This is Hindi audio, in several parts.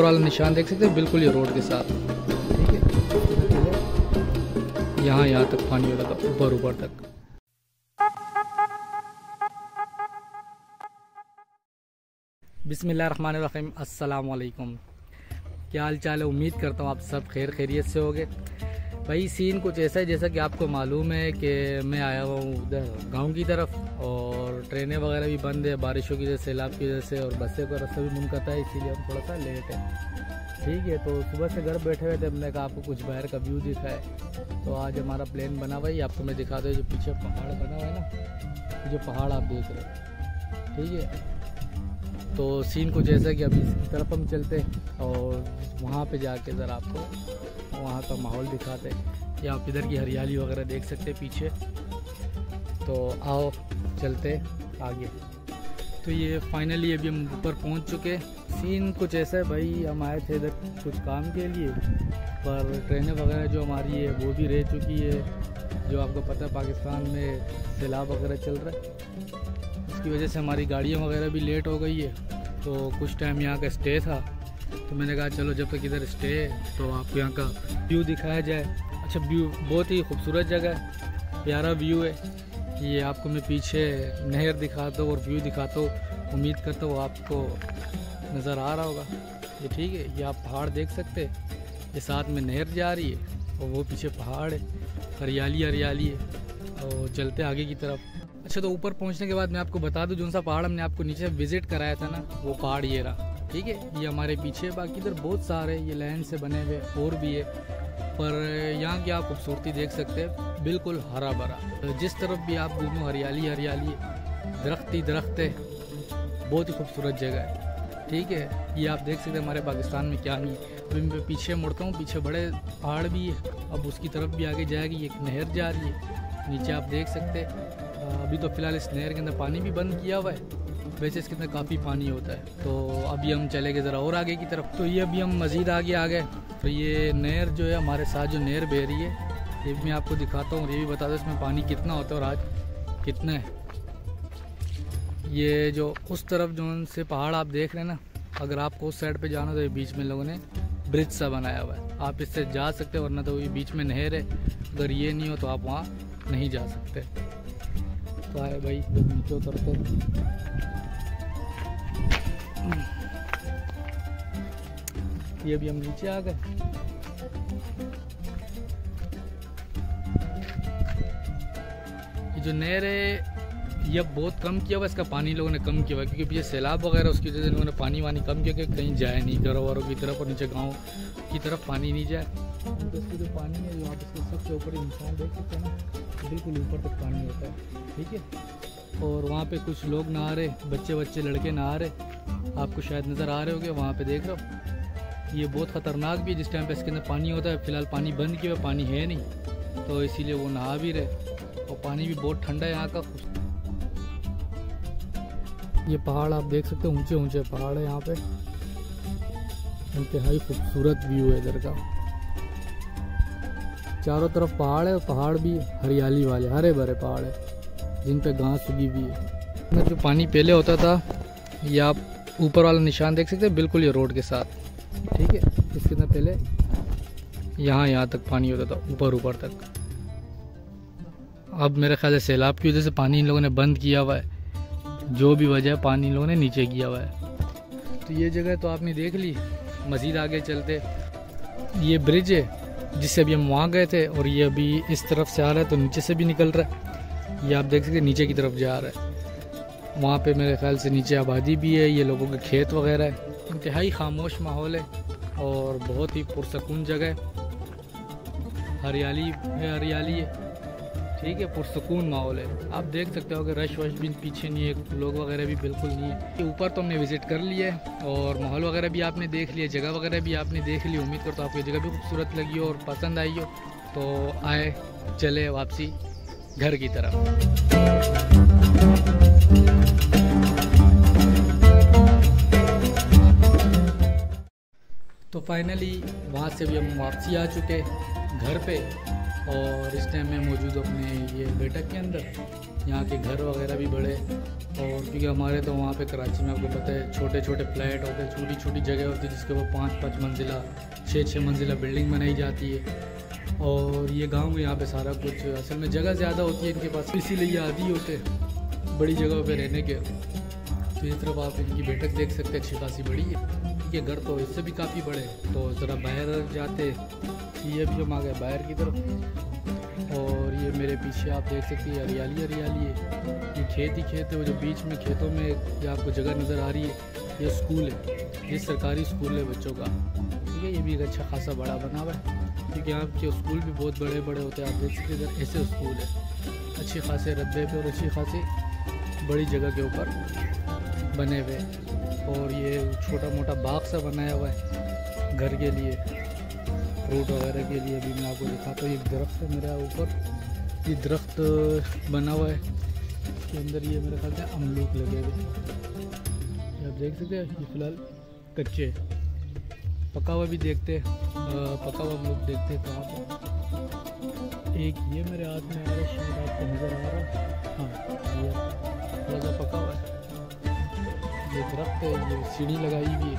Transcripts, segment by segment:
वाला निशान देख सकते हैं, बिल्कुल ये रोड के साथ। ठीक है, यहाँ तक पानी होता था, ऊपर तक। बिस्मिल्लाहिर्रहमानिर्रहीम, अस्सलाम वालेकुम। क्या हाल चाल है? उम्मीद करता हूँ आप सब खैरियत से होगे। भाई सीन कुछ ऐसा है जैसा कि आपको मालूम है कि मैं आया हुआ हूँ उधर गांव की तरफ, और ट्रेनें वगैरह भी बंद है बारिशों की वजह से, सैलाब की वजह से, और बसें का रास्ता भी मुनक़ता है, इसीलिए हम थोड़ा सा लेट है। ठीक है, तो सुबह से घर बैठे हुए थे, हमने कहा आपको कुछ बाहर का व्यू दिखाए। तो आज हमारा प्लान बना हुआ है, आपको मैं दिखा दूँ। जो पीछे पहाड़ बना हुआ है ना, जो पहाड़ आप देख रहे हो, ठीक है। तो सीन कुछ ऐसा कि अभी इसकी तरफ हम चलते और वहाँ पे जाके ज़रा आपको वहाँ का माहौल दिखाते। या आप इधर की हरियाली वगैरह देख सकते हैं पीछे। तो आओ चलते आगे। तो ये फाइनली अभी हम ऊपर पहुँच चुके। सीन कुछ ऐसा है भाई, हम आए थे इधर कुछ काम के लिए, पर ट्रेनें वगैरह जो हमारी है वो भी रह चुकी है। जो आपको पता है पाकिस्तान में सैलाब वगैरह चल रहा है, उसकी वजह से हमारी गाड़ियाँ वगैरह भी लेट हो गई है। तो कुछ टाइम यहाँ का स्टे था, तो मैंने कहा चलो जब तक इधर स्टे है तो आपको यहाँ का व्यू दिखाया जाए। अच्छा, व्यू बहुत ही खूबसूरत जगह है, प्यारा व्यू है। ये आपको मैं पीछे नहर दिखाता हूँ और व्यू दिखाता हूँ, उम्मीद करता हूँ आपको नज़र आ रहा होगा। ये ठीक है, ये आप पहाड़ देख सकते हैं, ये साथ में नहर जा रही है और वो पीछे पहाड़ है, हरियाली है। और चलते आगे की तरफ। अच्छा, तो ऊपर पहुंचने के बाद मैं आपको बता दूं, जो सा पहाड़ हमने आपको नीचे विजिट कराया था ना, वो पहाड़ ये रहा। ठीक है, ये हमारे पीछे। बाकी इधर बहुत सारे ये लैंड से बने हुए और भी है, पर यहाँ की आप खूबसूरती देख सकते हैं, बिल्कुल हरा भरा। तो जिस तरफ भी आप घूमो हरियाली है, दरख्त ही दरख्त है, बहुत ही खूबसूरत जगह है। ठीक है, ये आप देख सकते हैं हमारे पाकिस्तान में क्या नहीं है। अभी मैं पीछे मुड़ता हूँ, पीछे बड़े पहाड़ भी है, अब उसकी तरफ भी आगे जाएगी, एक नहर जा रही है, नीचे आप देख सकते हैं। अभी तो फ़िलहाल इस नहर के अंदर पानी भी बंद किया हुआ है, वैसे इसके अंदर काफ़ी पानी होता है। तो अभी हम चले गए ज़रा और आगे की तरफ। तो ये अभी हम मज़ीद आगे आ गए। तो ये नहर जो है हमारे साथ जो नहर बह रही है, ये भी मैं आपको दिखाता हूँ और ये भी बता दूँ इसमें पानी कितना होता है और आज कितना है। ये जो उस तरफ जो से पहाड़ आप देख रहे हैं ना, अगर आपको उस साइड पे जाना तो ये बीच में लोगों ने ब्रिज सा बनाया हुआ है, आप इससे जा सकते हो, वरना तो ये बीच में नहर है। अगर ये नहीं हो तो आप वहाँ नहीं जा सकते। तो आए भाई, जब नीचे उतरते ये अभी हम नीचे आ गए। ये जो नहर है ये बहुत कम किया हुआ, इसका पानी लोगों ने कम किया हुआ, क्योंकि ये सैलाब वगैरह उसकी वजह से लोगों ने पानी वानी कम किया कि कहीं जाए नहीं, घरों वारों की तरफ और नीचे गांव की तरफ पानी नहीं जाए। तो इसका जो पानी है, वहाँ पर सबसे ऊपर इंसान देख सकते हैं ना, बिल्कुल ऊपर तक पानी होता है। ठीक है, और वहाँ पे कुछ लोग नहा रहे, बच्चे लड़के नहा रहे, आपको शायद नज़र आ रहे होंगे, वहाँ पे देख रहे हो। ये बहुत ख़तरनाक भी है जिस टाइम पे इसके अंदर पानी होता है। फ़िलहाल पानी बंद किया हुआ, पानी है नहीं, तो इसीलिए वो नहा भी रहे, और पानी भी बहुत ठंडा है यहाँ का। ये पहाड़ आप देख सकते हो, ऊंचे पहाड़ है यहाँ पे, इंतहाई खूबसूरत व्यू है इधर का। चारों तरफ पहाड़ है, पहाड़ भी हरियाली वाले हरे भरे पहाड़ है, जिन पे घास उगी हुई है। जो पानी पहले होता था, ये आप ऊपर वाला निशान देख सकते हैं, बिल्कुल ये रोड के साथ। ठीक है, इसके अंदर पहले यहाँ तक पानी होता था, ऊपर तक। अब मेरे ख्याल से सैलाब की वजह से पानी इन लोगों ने बंद किया हुआ है, जो भी वजह है पानी इन लोगों ने नीचे किया हुआ है। तो ये जगह तो आपने देख ली। मज़ीद आगे चलते, ये ब्रिज है जिससे अभी हम वहाँ गए थे, और ये अभी इस तरफ से आ रहा है, तो नीचे से भी निकल रहा है। ये आप देख सकते नीचे की तरफ जा रहा है, वहाँ पे मेरे ख्याल से नीचे आबादी भी है, ये लोगों के खेत वगैरह है। इंतहाई खामोश माहौल है और बहुत ही पुरसकून जगह है, हरियाली है। ठीक है, पुरसकून माहौल है, आप देख सकते हो कि रश वश भी पीछे नहीं है, लोग वगैरह भी बिल्कुल नहीं है। ऊपर तो हमने विज़िट कर लिया है और माहौल वगैरह भी आपने देख लिया, जगह वगैरह भी आपने देख ली। उम्मीद करता हूँ आपको जगह भी खूबसूरत लगी हो और पसंद आई हो। तो आए चले वापसी घर की तरफ। तो फाइनली वहाँ से भी हम वापसी आ चुके घर पे, और इस टाइम मैं मौजूद अपने ये बैठक के अंदर। यहाँ के घर वगैरह भी बड़े और क्योंकि हमारे तो वहाँ पे कराची में आपको पता है छोटे छोटे फ्लैट होते हैं, छोटी छोटी जगह होती है जिसके ऊपर 5-5 मंजिला 6-6 मंजिला बिल्डिंग बनाई जाती है। और ये गांव यहाँ पे सारा कुछ असल में जगह ज़्यादा होती है इनके पास, इसीलिए ये आदी होते हैं बड़ी जगह पे रहने के। तो इस तरफ आप इनकी बैठक देख सकते हैं, अच्छी खासी बड़ी है। ये घर तो इससे भी काफ़ी बड़े हैं। तो ज़रा बाहर जाते, ये भी हम आ गए बाहर की तरफ। और ये मेरे पीछे आप देख सकते हैं हरियाली हरियाली है, ये खेत ही खेत है। वो जो बीच में खेतों में ये आपको जगह नज़र आ रही है, ये स्कूल है, ये सरकारी स्कूल है बच्चों का, ठीक है। ये भी एक अच्छा खासा बड़ा बना हुआ है, क्योंकि यहाँ के स्कूल भी बहुत बड़े बड़े होते हैं। आप देख सकते हैं ऐसे स्कूल है, अच्छे खासे रद्दे पे और अच्छी खासी बड़ी जगह के ऊपर बने हुए। और ये छोटा मोटा बाग सा बनाया हुआ है घर के लिए, फ्रूट वगैरह के लिए भी। मैं आपको दिखाता हूँ, एक दरख्त है मेरा ऊपर, ये दरख्त बना हुआ है, इसके अंदर ये मेरे ख्याल से अमरूद लगे हुए, आप देख सकते हैं। ये फ़िलहाल कच्चे, पका हुआ भी देखते हैं, पका हुआ अमरूद देखते हैं कहाँ पर। एक ये मेरे हाथ में आ रहा है, शायद आपको नज़र आ रहा है, हाँ ये थोड़ा सा पका हुआ है। ये दरख्त है, ये सीढ़ी लगाई हुई है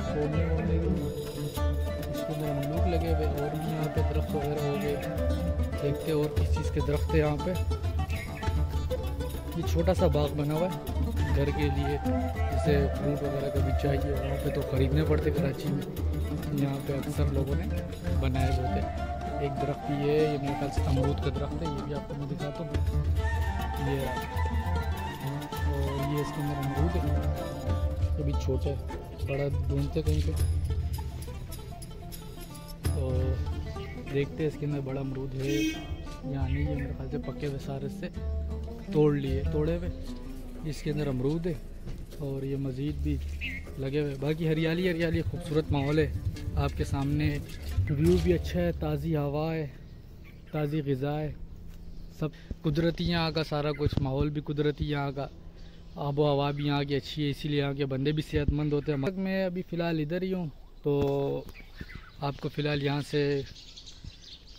सोने वोने की, इसके अंदर अमरूद लगे हुए। और भी यहाँ पे दरख्त वगैरह हो गए, देखते और किस चीज़ के दरख्त है यहाँ पे। ये छोटा सा बाग बना हुआ है घर के लिए, जैसे फ्रूट वगैरह कभी चाहिए वहाँ पे तो ख़रीदने पड़ते कराची में, यहाँ पे अक्सर लोगों ने बनाए हुए थे। एक दरख्त ये मेरे ख्याल से अमरूद का दरख्त है, ये भी आपको मैं दिखाता हूँ। ये और ये इसके अंदर अमरूद है, अभी छोटे बड़ा ढूंढते कहीं पे, तो देखते हैं इसके अंदर बड़ा अमरूद है या नहीं। ये मेरे ख्याल से पके हुए सारे से तोड़े हुए, इसके अंदर अमरूद है। और ये मज़ीद भी लगे हुए, बाकी हरियाली हरियाली खूबसूरत माहौल है आपके सामने। व्यू भी अच्छा है, ताज़ी हवा है, ताज़ी ग़िज़ा है, सब कुदरती यहाँ का सारा कुछ, माहौल भी कुदरती यहाँ का, आबो हवा भी यहाँ की अच्छी है, इसीलिए यहाँ के बंदे भी सेहतमंद होते हैं। मैं अभी फ़िलहाल इधर ही हूँ, तो आपको फ़िलहाल यहाँ से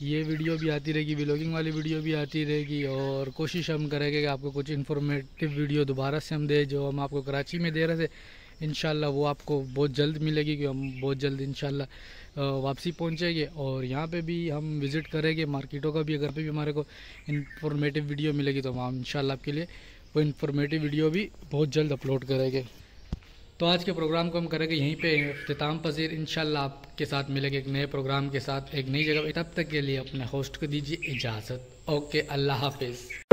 ये वीडियो भी आती रहेगी, व्लॉगिंग वाली वीडियो भी आती रहेगी। और कोशिश हम करेंगे कि आपको कुछ इन्फॉर्मेटिव वीडियो दोबारा से हम दें, जो हम आपको कराची में दे रहे थे। इंशाल्लाह वो आपको बहुत जल्द मिलेगी, कि हम बहुत जल्द इंशाल्लाह वापसी पहुँचेंगे। और यहाँ पे भी हम विज़िट करेंगे मार्केटों का भी, अगर पे भी हमारे को इन्फॉर्मेटिव वीडियो मिलेगी तो हम इंशाल्लाह आपके लिए वो इन्फॉर्मेटिव वीडियो भी बहुत जल्द अपलोड करेंगे। तो आज के प्रोग्राम को हम करेंगे यहीं पे इख्तिताम पज़ीर। इंशाल्लाह आपके साथ मिलेंगे एक नए प्रोग्राम के साथ, एक नई जगह। तब तक के लिए अपने होस्ट को दीजिए इजाज़त। ओके, अल्लाह हाफिज़।